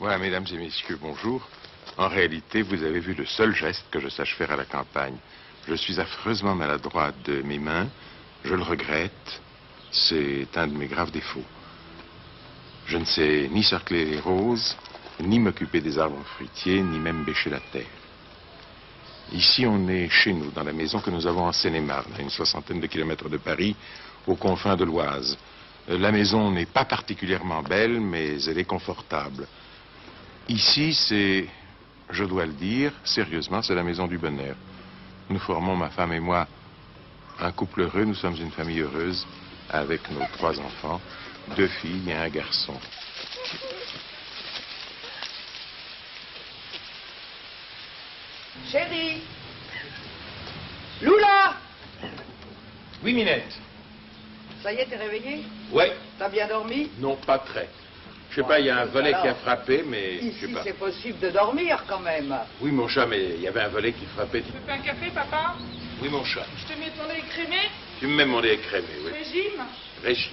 Voilà, mesdames et messieurs, bonjour. En réalité, vous avez vu le seul geste que je sache faire à la campagne. Je suis affreusement maladroit de mes mains. Je le regrette. C'est un de mes graves défauts. Je ne sais ni cercler les roses, ni m'occuper des arbres fruitiers, ni même bêcher la terre. Ici, on est chez nous, dans la maison que nous avons en Seine-et-Marne, à une 60aine de kilomètres de Paris, aux confins de l'Oise. La maison n'est pas particulièrement belle, mais elle est confortable. Ici, c'est, je dois le dire, sérieusement, c'est la maison du bonheur. Nous formons, ma femme et moi, un couple heureux. Nous sommes une famille heureuse, avec nos 3 enfants, 2 filles et un garçon. Chérie! Lula! Oui, Minette. Ça y est, t'es réveillée? Ouais. T'as bien dormi? Non, pas très. Je sais pas, il y a un volet qui a frappé, mais je sais Ici, pas. c'est possible de dormir quand même. Oui, mon chat, mais il y avait un volet qui frappait. Tu veux pas un café, papa? Oui, mon chat. Je te mets ton lait écrémé? Tu me mets mon lait écrémé, oui. Régime? Régime.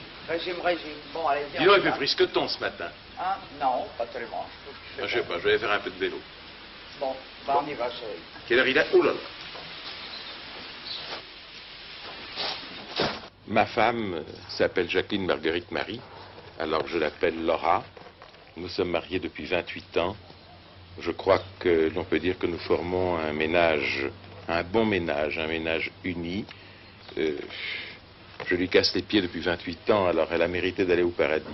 Régime. Bon, allez, viens. Dis donc, il fait frisqueton ce matin. Hein? Non, pas tellement. Je sais pas, je vais aller faire un peu de vélo. Bon, bah on y va, chérie. Quelle heure il a? Oh là là. Ma femme s'appelle Jacqueline Marguerite Marie. Alors je l'appelle Laura. Nous sommes mariés depuis 28 ans. Je crois que l'on peut dire que nous formons un ménage, un bon ménage, un ménage uni. Je lui casse les pieds depuis 28 ans, alors elle a mérité d'aller au paradis.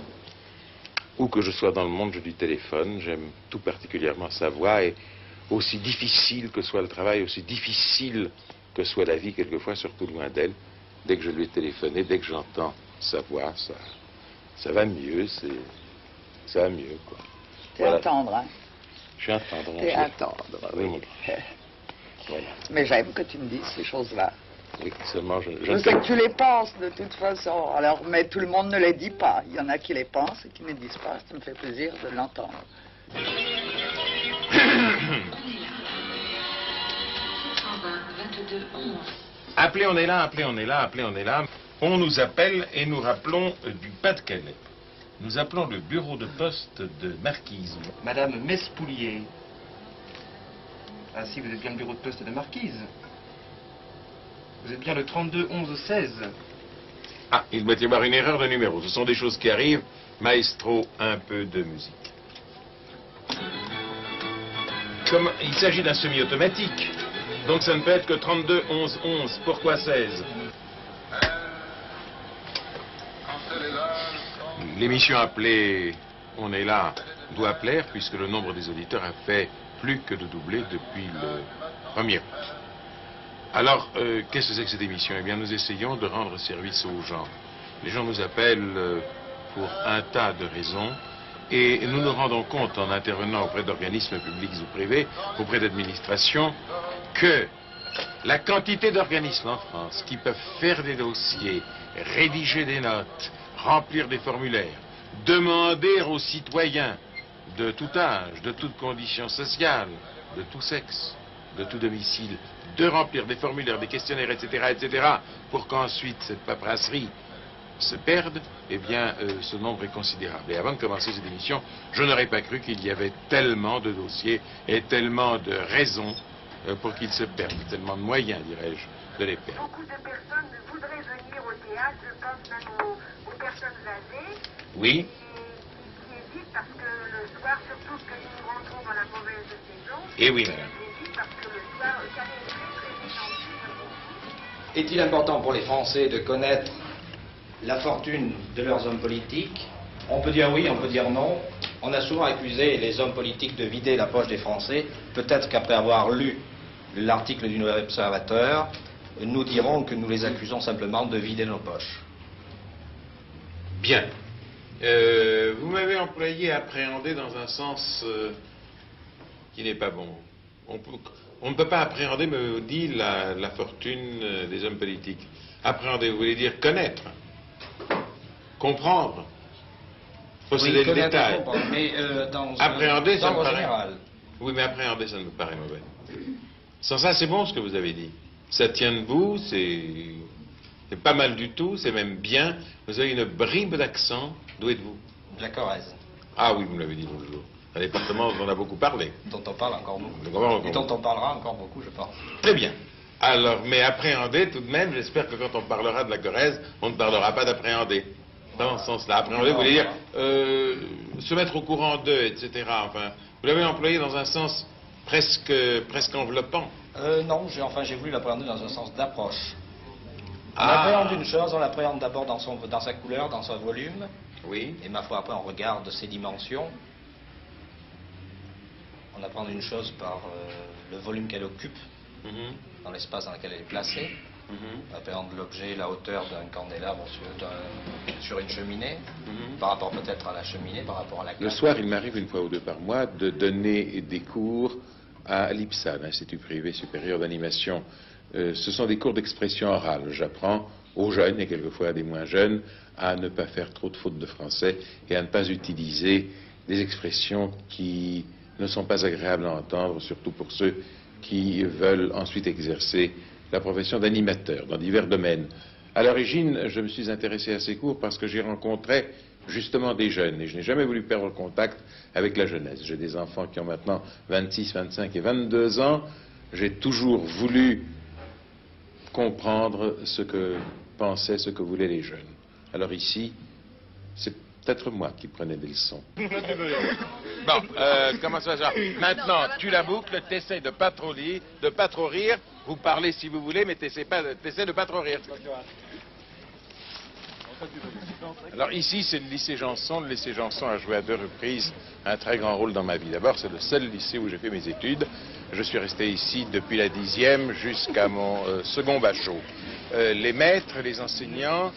Où que je sois dans le monde, je lui téléphone. J'aime tout particulièrement sa voix. Et aussi difficile que soit le travail, aussi difficile que soit la vie, quelquefois, surtout loin d'elle, dès que je lui ai téléphoné, dès que j'entends sa voix, ça va mieux, ça va mieux, quoi. T'es Voilà. un tendre, hein? Je suis un tendre. T'es un tendre, Oui, oui. mon voilà. Mais j'aime que tu me dises ces choses-là. Oui, seulement je Je sais que tu les penses de toute façon. Alors, mais tout le monde ne les dit pas. Il y en a qui les pensent et qui ne les disent pas. Ça me fait plaisir de l'entendre. Appelez, on est là, appelez, on est là, appelez, on est là. On nous appelle et nous rappelons du Pas-de-Calais. Nous appelons le bureau de poste de Marquise. Madame Mespoulier. Ainsi, vous êtes bien le bureau de poste de Marquise. Vous êtes bien le 32 11 16. Ah, il doit y avoir une erreur de numéro. Ce sont des choses qui arrivent. Maestro, un peu de musique. Comme il s'agit d'un semi-automatique, donc ça ne peut être que 32 11 11. Pourquoi 16? L'émission appelée On est là doit plaire puisque le nombre des auditeurs a fait plus que de doubler depuis le 1er août. Alors, qu'est-ce que c'est que cette émission? Eh bien, nous essayons de rendre service aux gens. Les gens nous appellent pour un tas de raisons et nous nous rendons compte en intervenant auprès d'organismes publics ou privés, auprès d'administrations, que la quantité d'organismes en France qui peuvent faire des dossiers, rédiger des notes, remplir des formulaires, demander aux citoyens de tout âge, de toute condition sociale, de tout sexe, de tout domicile, de remplir des formulaires, des questionnaires, etc., etc., pour qu'ensuite cette paperasserie se perde, eh bien, ce nombre est considérable. Et avant de commencer cette émission, je n'aurais pas cru qu'il y avait tellement de dossiers et tellement de raisons pour qu'ils se perdent, tellement de moyens, dirais-je, de les perdre. Beaucoup de personnes voudraient venir au théâtre, je pense même aux personnes âgées. Oui. Qui hésitent parce que le soir, surtout que nous rentrons dans la mauvaise saison. Et oui, madame. Qui hésitent parce que le soir, Calais est très gentil. Est-il important pour les Français de connaître la fortune de leurs hommes politiques? On peut dire oui, on peut dire non. On a souvent accusé les hommes politiques de vider la poche des Français. Peut-être qu'après avoir lu l'article du Nouvel Observateur, nous dirons que nous les accusons simplement de vider nos poches. Bien. Vous m'avez employé appréhender dans un sens qui n'est pas bon. On ne peut pas appréhender, me dit, la fortune des hommes politiques. Appréhender, vous voulez dire connaître, comprendre, posséder le détail. Mais appréhender, ça me paraît... général. Oui, mais appréhender, ça me paraît mauvais. Sans ça, c'est bon ce que vous avez dit. Ça tient debout, c'est pas mal du tout, c'est même bien. Vous avez une bribe d'accent. D'où êtes-vous? De la Corrèze. Ah oui, vous me l'avez dit l'autre jour. Un département dont on a beaucoup parlé. Dont on parle encore beaucoup. Encore Et dont on parlera encore beaucoup, je pense. Très bien. Alors, mais appréhender tout de même, j'espère que quand on parlera de la Corrèze, on ne parlera pas d'appréhender. Dans ce sens-là. Appréhender, vous voulez dire se mettre au courant d'eux, etc. Enfin, vous l'avez employé dans un sens presque enveloppant. Non, j'ai voulu l'appréhender dans un sens d'approche. On appréhende une chose, on l'appréhende d'abord dans sa couleur, dans son volume. Oui. Et ma foi, après, on regarde ses dimensions. On appréhende une chose par le volume qu'elle occupe, dans l'espace dans lequel elle est placée. On appréhende l'objet, la hauteur d'un candélabre sur une cheminée, par rapport peut-être à la cheminée, par rapport à la carte. Le soir, il m'arrive une fois ou deux par mois de donner des cours à l'IPSA, l'Institut privé supérieur d'animation. Ce sont des cours d'expression orale. J'apprends aux jeunes et quelquefois à des moins jeunes à ne pas faire trop de fautes de français et à ne pas utiliser des expressions qui ne sont pas agréables à entendre, surtout pour ceux qui veulent ensuite exercer la profession d'animateur dans divers domaines. À l'origine, je me suis intéressé à ces cours parce que j'y rencontrais justement des jeunes et je n'ai jamais voulu perdre contact avec la jeunesse. J'ai des enfants qui ont maintenant 26, 25 et 22 ans. J'ai toujours voulu comprendre ce que pensaient, ce que voulaient les jeunes. Alors ici, c'est peut-être moi qui prenais des leçons. Bon, comment ça va? Maintenant, tu la boucles, t'essaies de pas trop rire. Vous parlez si vous voulez, mais t'essaies de pas trop rire. Alors ici, c'est le lycée Janson. Le lycée Janson a joué à 2 reprises un très grand rôle dans ma vie. D'abord, c'est le seul lycée où j'ai fait mes études. Je suis resté ici depuis la 10e jusqu'à mon second bachot. Les maîtres, les enseignants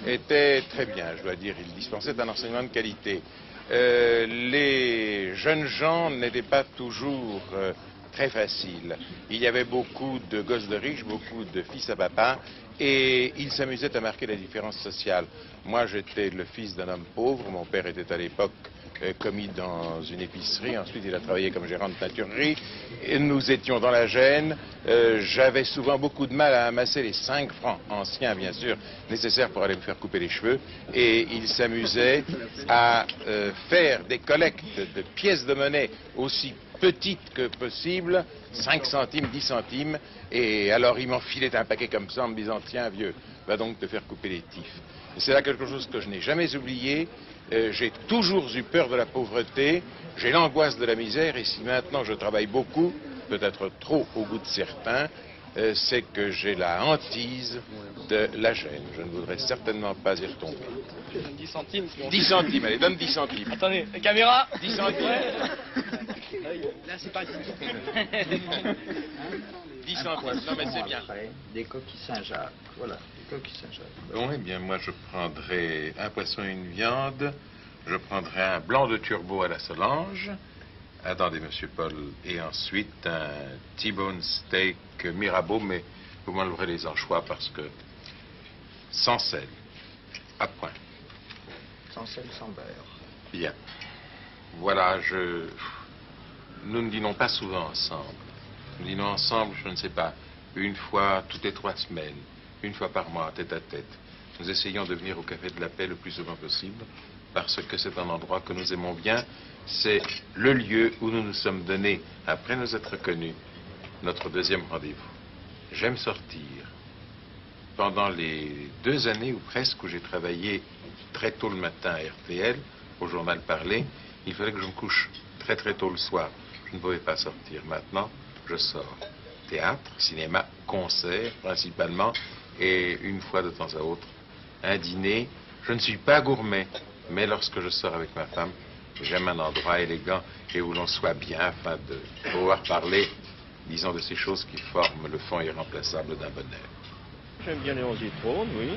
étaient très bien, je dois dire. Ils dispensaient un enseignement de qualité. Les jeunes gens n'étaient pas toujours très faciles. Il y avait beaucoup de gosses de riches, beaucoup de fils à papa, et ils s'amusaient à marquer la différence sociale. Moi, j'étais le fils d'un homme pauvre. Mon père était à l'époque commis dans une épicerie. Ensuite, il a travaillé comme gérant de teinturerie. Et nous étions dans la gêne. J'avais souvent beaucoup de mal à amasser les 5 francs anciens, bien sûr, nécessaires pour aller me faire couper les cheveux. Et il s'amusait à faire des collectes de pièces de monnaie aussi petites que possible, 5 centimes, 10 centimes. Et alors, il m'enfilait un paquet comme ça en me disant « Tiens, vieux, va donc te faire couper les tifs ». Et c'est là quelque chose que je n'ai jamais oublié. J'ai toujours eu peur de la pauvreté, j'ai l'angoisse de la misère, et si maintenant je travaille beaucoup, peut-être trop au goût de certains, c'est que j'ai la hantise de la gêne. Je ne voudrais certainement pas y retomber. 10 centimes. 10 centimes, allez, donne 10 centimes. Attendez, caméra 10 centimes. Là, c'est pas 10 centimes, non mais c'est bien. Des coquilles Saint-Jacques, voilà, des coquilles Saint-Jacques. Bon, eh bien, moi, je prendrai un poisson et une viande. Je prendrai un blanc de turbo à la Solange. Attendez, monsieur Paul. Et ensuite, un T-bone steak Mirabeau, mais vous m'enleverez les anchois parce que sans sel, à point. Sans sel, sans beurre. Bien. Voilà, nous ne dînons pas souvent ensemble. Nous dînons ensemble, je ne sais pas, une fois toutes les 3 semaines, une fois par mois, tête à tête. Nous essayons de venir au Café de la Paix le plus souvent possible, parce que c'est un endroit que nous aimons bien. C'est le lieu où nous nous sommes donnés, après nous être connus, notre 2e rendez-vous. J'aime sortir. Pendant les 2 années ou presque où j'ai travaillé très tôt le matin à RTL, au journal Parler, il fallait que je me couche très très tôt le soir. Je ne pouvais pas sortir. Maintenant, je sors. Théâtre, cinéma, concert principalement, et une fois de temps à autre, un dîner. Je ne suis pas gourmet, mais lorsque je sors avec ma femme, j'aime un endroit élégant et où l'on soit bien afin de pouvoir parler, disons, de ces choses qui forment le fond irremplaçable d'un bonheur. J'aime bien Léon Zitrone, oui.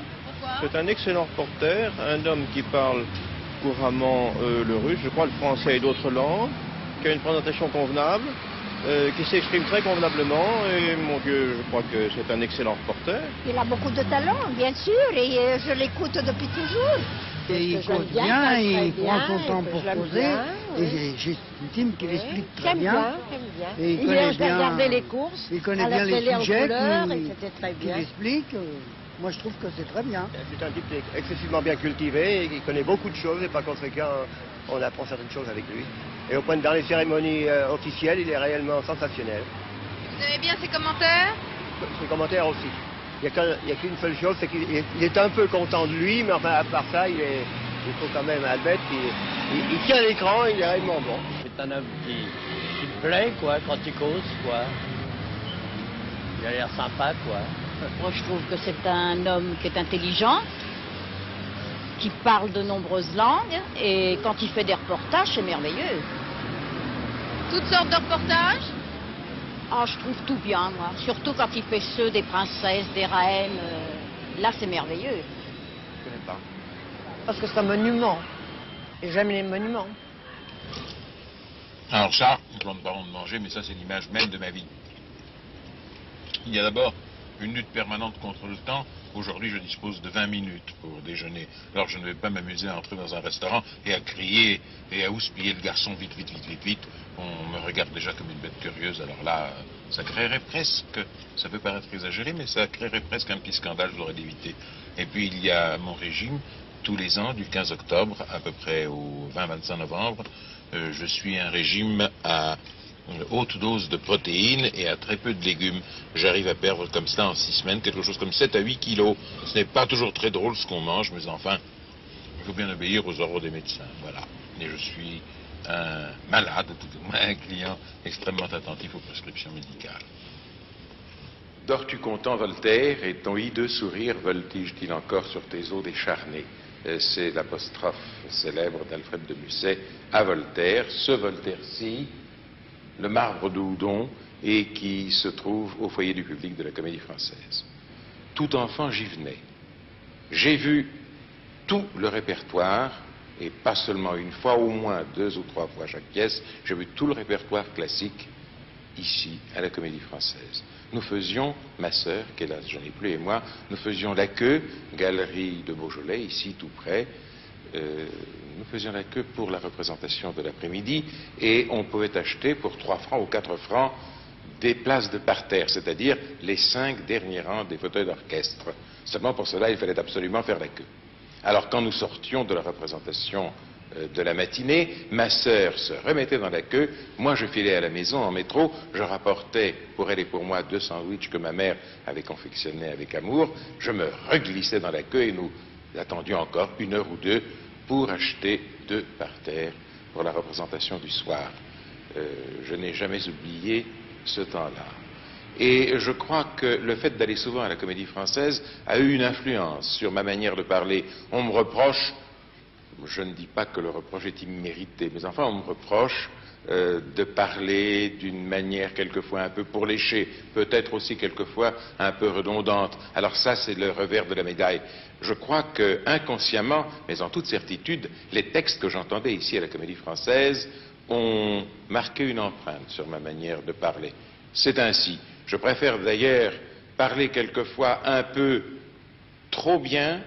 C'est un excellent reporter, un homme qui parle couramment le russe, je crois le français et d'autres langues, qui a une présentation convenable, qui s'exprime très convenablement, et mon Dieu, je crois que c'est un excellent reporter. Il a beaucoup de talent, bien sûr, et je l'écoute depuis toujours. Et il cause bien, il prend son temps pour causer, et j'estime qu'il explique très bien. J'aime bien. Et il connaît bien regarder les courses, il connaît bien les sujets qu'il explique. Moi, je trouve que c'est très bien. C'est un type excessivement bien cultivé, et qui connaît beaucoup de choses, et par conséquent, on apprend certaines choses avec lui. Et au point de dans les cérémonies officielles, il est réellement sensationnel. Vous aimez bien ses commentaires? Ses commentaires aussi. Il n'y a qu'une seule chose, c'est qu'il est un peu content de lui, mais enfin, à part ça, il faut quand même admettre qu'il tient l'écran, il est réellement bon. C'est un homme qui me plaît, quoi, quand il cause, quoi. Il a l'air sympa, quoi. Moi, je trouve que c'est un homme qui est intelligent, qui parle de nombreuses langues, et quand il fait des reportages, c'est merveilleux. Toutes sortes de reportages? Ah, je trouve tout bien, moi. Surtout quand il fait ceux des princesses, des reines. Là, c'est merveilleux. Je ne connais pas. Parce que c'est un monument. Et j'aime les monuments. Alors ça, nous ne parlons de manger, mais ça c'est l'image même de ma vie. Il y a d'abord une lutte permanente contre le temps. Aujourd'hui, je dispose de 20 minutes pour déjeuner. Alors je ne vais pas m'amuser à entrer dans un restaurant et à crier et à houspiller le garçon vite, vite, vite, vite, vite. On me regarde déjà comme une bête curieuse. Alors là, ça créerait presque, ça peut paraître exagéré, mais ça créerait presque un petit scandale, je l'aurais d'éviter. Et puis il y a mon régime. Tous les ans, du 15 octobre à peu près au 20-25 novembre, je suis un régime à haute dose de protéines et à très peu de légumes. J'arrive à perdre comme ça en 6 semaines quelque chose comme 7 à 8 kilos. Ce n'est pas toujours très drôle ce qu'on mange, mais enfin, il faut bien obéir aux ordres des médecins. Voilà. Et je suis un malade, tout au moins un client extrêmement attentif aux prescriptions médicales. Dors-tu content, Voltaire, et ton hideux sourire voltige-t-il encore sur tes os décharnés? C'est l'apostrophe célèbre d'Alfred de Musset à Voltaire, ce Voltaire-ci, le marbre de Houdon, et qui se trouve au foyer du public de la Comédie Française. Tout enfant, j'y venais. J'ai vu tout le répertoire, et pas seulement une fois, au moins 2 ou 3 fois chaque pièce, j'ai vu tout le répertoire classique ici, à la Comédie Française. Nous faisions, ma sœur, qu'hélas j'en ai plus, et moi, nous faisions la queue, galerie de Beaujolais, ici tout près, nous faisions la queue pour la représentation de l'après-midi, et on pouvait acheter pour 3 francs ou 4 francs des places de parterre, c'est-à-dire les 5 derniers rangs des fauteuils d'orchestre. Seulement pour cela, il fallait absolument faire la queue. Alors quand nous sortions de la représentation de la matinée, ma sœur se remettait dans la queue, moi je filais à la maison en métro, je rapportais pour elle et pour moi 2 sandwichs que ma mère avait confectionnés avec amour, je me reglissais dans la queue et nous attendions encore 1 heure ou 2 pour acheter 2 parterres pour la représentation du soir. Je n'ai jamais oublié ce temps-là. Et je crois que le fait d'aller souvent à la Comédie Française a eu une influence sur ma manière de parler. On me reproche, je ne dis pas que le reproche est immérité, mais enfin on me reproche de parler d'une manière quelquefois un peu pourléchée, peut-être aussi quelquefois un peu redondante. Alors ça c'est le revers de la médaille. Je crois que inconsciemment, mais en toute certitude, les textes que j'entendais ici à la Comédie Française ont marqué une empreinte sur ma manière de parler. C'est ainsi. Je préfère d'ailleurs parler quelquefois un peu trop bien,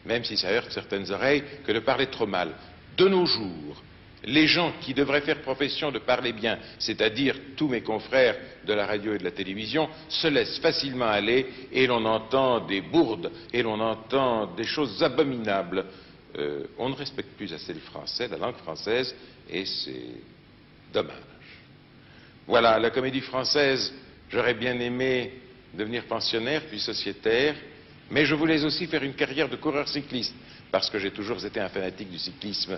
même si ça heurte certaines oreilles, que de parler trop mal. De nos jours, les gens qui devraient faire profession de parler bien, c'est-à-dire tous mes confrères de la radio et de la télévision, se laissent facilement aller et l'on entend des bourdes et l'on entend des choses abominables. On ne respecte plus assez le français, la langue française, et c'est dommage. Voilà, la Comédie Française, j'aurais bien aimé devenir pensionnaire puis sociétaire, mais je voulais aussi faire une carrière de coureur cycliste, parce que j'ai toujours été un fanatique du cyclisme.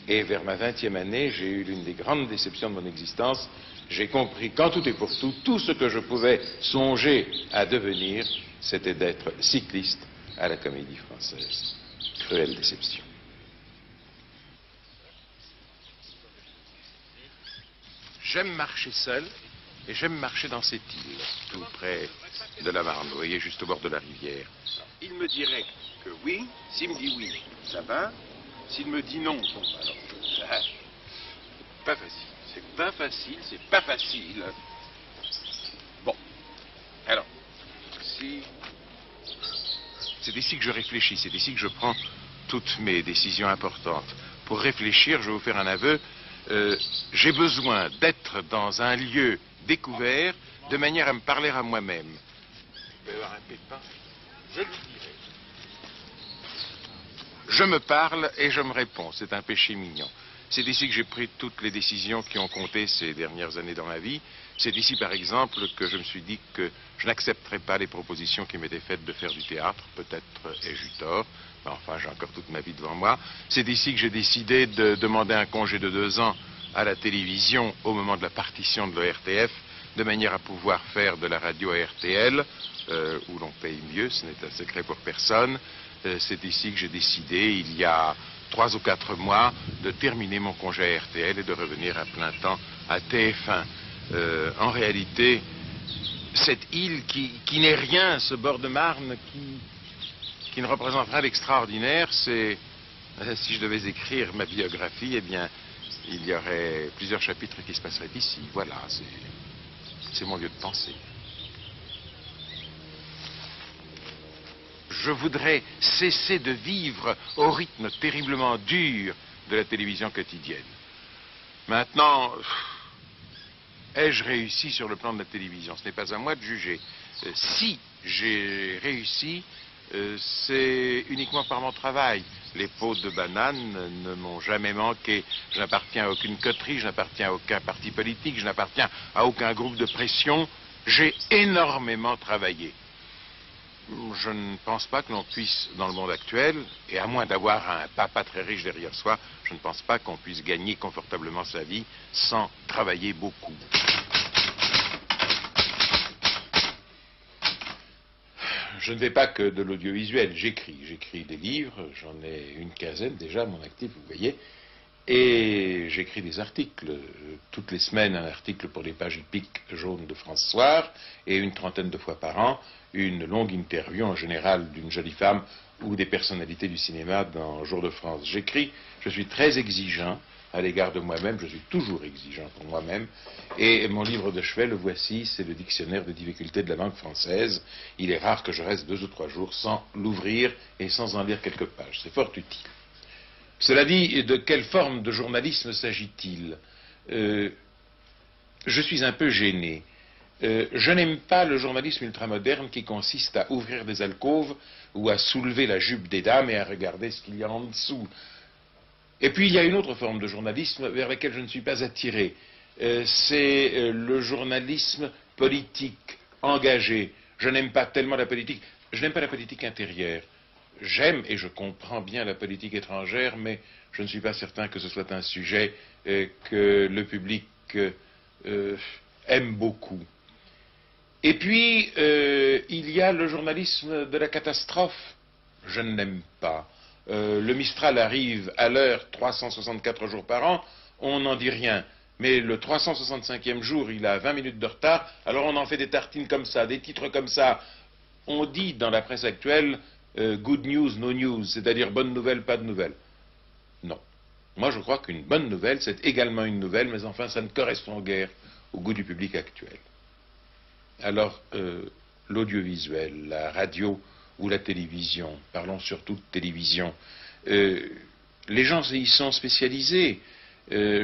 Et vers ma 20e année, j'ai eu l'une des grandes déceptions de mon existence. J'ai compris qu'en tout et pour tout ce que je pouvais songer à devenir, c'était d'être cycliste à la Comédie Française. Cruelle déception. J'aime marcher seul et j'aime marcher dans cette île, tout près de la Marne, vous voyez, juste au bord de la rivière. Il me dirait que oui, s'il me dit oui, ça va. S'il me dit non, bon, alors, pas facile, c'est pas facile, c'est pas facile. Bon, alors, si... c'est ici que je réfléchis, c'est ici que je prends toutes mes décisions importantes. Pour réfléchir, je vais vous faire un aveu, j'ai besoin d'être dans un lieu découvert de manière à me parler à moi-même. Il peut y avoir un pépin. je lui dirai. Je me parle et je me réponds. C'est un péché mignon. C'est ici que j'ai pris toutes les décisions qui ont compté ces dernières années dans ma vie. C'est ici, par exemple, que je me suis dit que je n'accepterais pas les propositions qui m'étaient faites de faire du théâtre. Peut-être ai-je eu tort, mais enfin, j'ai encore toute ma vie devant moi. C'est ici que j'ai décidé de demander un congé de 2 ans à la télévision au moment de la partition de l'ORTF, de manière à pouvoir faire de la radio à RTL, où l'on paye mieux, ce n'est un secret pour personne. C'est ici que j'ai décidé, il y a 3 ou 4 mois, de terminer mon congé à RTL et de revenir à plein temps à TF1. En réalité, cette île qui n'est rien, ce bord de Marne qui ne représente rien d'extraordinaire, c'est, si je devais écrire ma biographie, eh bien, il y aurait plusieurs chapitres qui se passeraient ici. Voilà, c'est mon lieu de pensée. Je voudrais cesser de vivre au rythme terriblement dur de la télévision quotidienne. Maintenant, ai-je réussi sur le plan de la télévision? Ce n'est pas à moi de juger. Si j'ai réussi, c'est uniquement par mon travail. Les pots de banane ne m'ont jamais manqué. Je n'appartiens à aucune coterie, je n'appartiens à aucun parti politique, je n'appartiens à aucun groupe de pression. J'ai énormément travaillé. Je ne pense pas que l'on puisse, dans le monde actuel, et à moins d'avoir un papa très riche derrière soi, je ne pense pas qu'on puisse gagner confortablement sa vie sans travailler beaucoup. Je ne fais pas que de l'audiovisuel, j'écris des livres, j'en ai une quinzaine déjà à mon actif, vous voyez, et j'écris des articles, toutes les semaines un article pour les pages hippiques jaunes de France Soir, et une trentaine de fois par an, une longue interview en général d'une jolie femme ou des personnalités du cinéma dans Jour de France. J'écris, je suis très exigeant à l'égard de moi-même, je suis toujours exigeant pour moi-même, et mon livre de chevet, le voici, c'est le dictionnaire des difficultés de la langue française. Il est rare que je reste 2 ou 3 jours sans l'ouvrir et sans en lire quelques pages, c'est fort utile. Cela dit, de quelle forme de journalisme s'agit-il? Je suis un peu gêné. Je n'aime pas le journalisme ultramoderne qui consiste à ouvrir des alcôves ou à soulever la jupe des dames et à regarder ce qu'il y a en dessous. Et puis il y a une autre forme de journalisme vers laquelle je ne suis pas attiré. C'est le journalisme politique, engagé. Je n'aime pas tellement la politique. Je n'aime pas la politique intérieure. J'aime et je comprends bien la politique étrangère, mais je ne suis pas certain que ce soit un sujet que le public aime beaucoup. Et puis, il y a le journalisme de la catastrophe. Je ne l'aime pas. Le Mistral arrive à l'heure 364 jours par an, on n'en dit rien. Mais le 365e jour, il a 20 minutes de retard, alors on en fait des tartines comme ça, des titres comme ça. On dit dans la presse actuelle, good news, no news, c'est-à-dire bonne nouvelle, pas de nouvelle. Non. Moi, je crois qu'une bonne nouvelle, c'est également une nouvelle, mais enfin, ça ne correspond guère au goût du public actuel. Alors, l'audiovisuel, la radio ou la télévision, parlons surtout de télévision, les gens y sont spécialisés.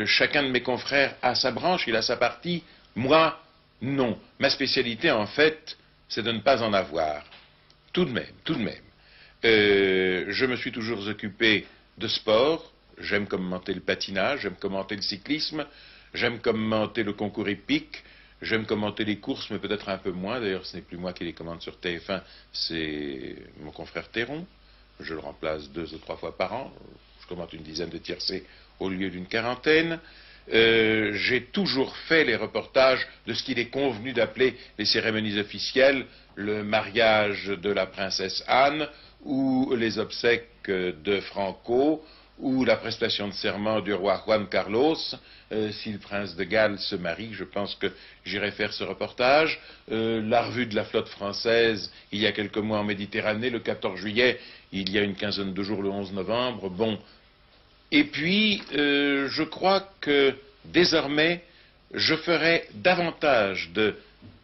Chacun de mes confrères a sa branche, il a sa partie. Moi, non. Ma spécialité, en fait, c'est de ne pas en avoir. Tout de même, tout de même. Je me suis toujours occupé de sport. J'aime commenter le patinage, j'aime commenter le cyclisme, j'aime commenter le concours hippique, j'aime commenter les courses, mais peut-être un peu moins. D'ailleurs, ce n'est plus moi qui les commande sur TF1, c'est mon confrère Théron. Je le remplace 2 ou 3 fois par an. Je commente une dizaine de tiercés au lieu d'une quarantaine. J'ai toujours fait les reportages de ce qu'il est convenu d'appeler les cérémonies officielles, le mariage de la princesse Anne, ou les obsèques de Franco, ou la prestation de serment du roi Juan Carlos. Si le prince de Galles se marie, je pense que j'irai faire ce reportage. La revue de la flotte française, il y a quelques mois en Méditerranée, le 14 juillet, il y a une quinzaine de jours, le 11 novembre, bon. Et puis, je crois que désormais, je ferai davantage de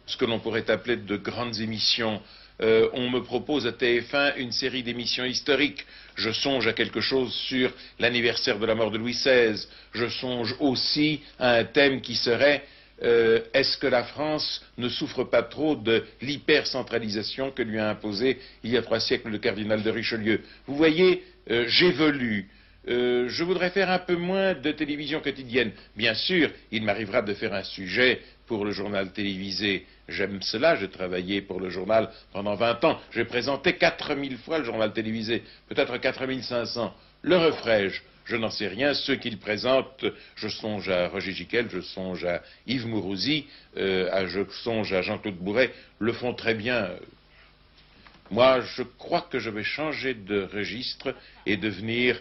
ce que l'on pourrait appeler de grandes émissions. On me propose à TF1 une série d'émissions historiques. Je songe à quelque chose sur l'anniversaire de la mort de Louis XVI. Je songe aussi à un thème qui serait est-ce que la France ne souffre pas trop de l'hypercentralisation que lui a imposée il y a 3 siècles le cardinal de Richelieu? Vous voyez, j'évolue. Je voudrais faire un peu moins de télévision quotidienne. Bien sûr, il m'arrivera de faire un sujet pour le journal télévisé. J'aime cela, j'ai travaillé pour le journal pendant 20 ans. J'ai présenté 4000 fois le journal télévisé, peut-être 4500. Le referai-je? Je n'en sais rien. Ceux qui le présentent, je songe à Roger Giquel, je songe à Yves Mourouzi, je songe à Jean-Claude Bourret, le font très bien. Moi, je crois que je vais changer de registre et devenir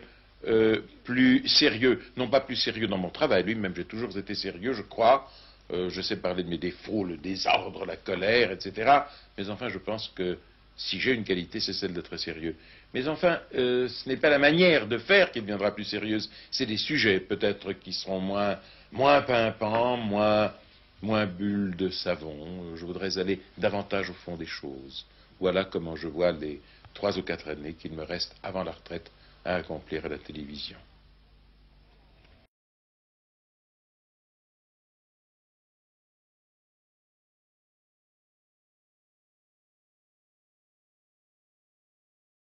plus sérieux. Non pas plus sérieux dans mon travail, lui-même j'ai toujours été sérieux, je crois. Je sais parler de mes défauts, le désordre, la colère, etc. Mais enfin, je pense que si j'ai une qualité, c'est celle d'être sérieux. Mais enfin, ce n'est pas la manière de faire qui deviendra plus sérieuse, c'est des sujets peut-être qui seront moins pimpants, moins bulles de savon. Je voudrais aller davantage au fond des choses. Voilà comment je vois les 3 ou 4 années qu'il me reste avant la retraite à accomplir à la télévision.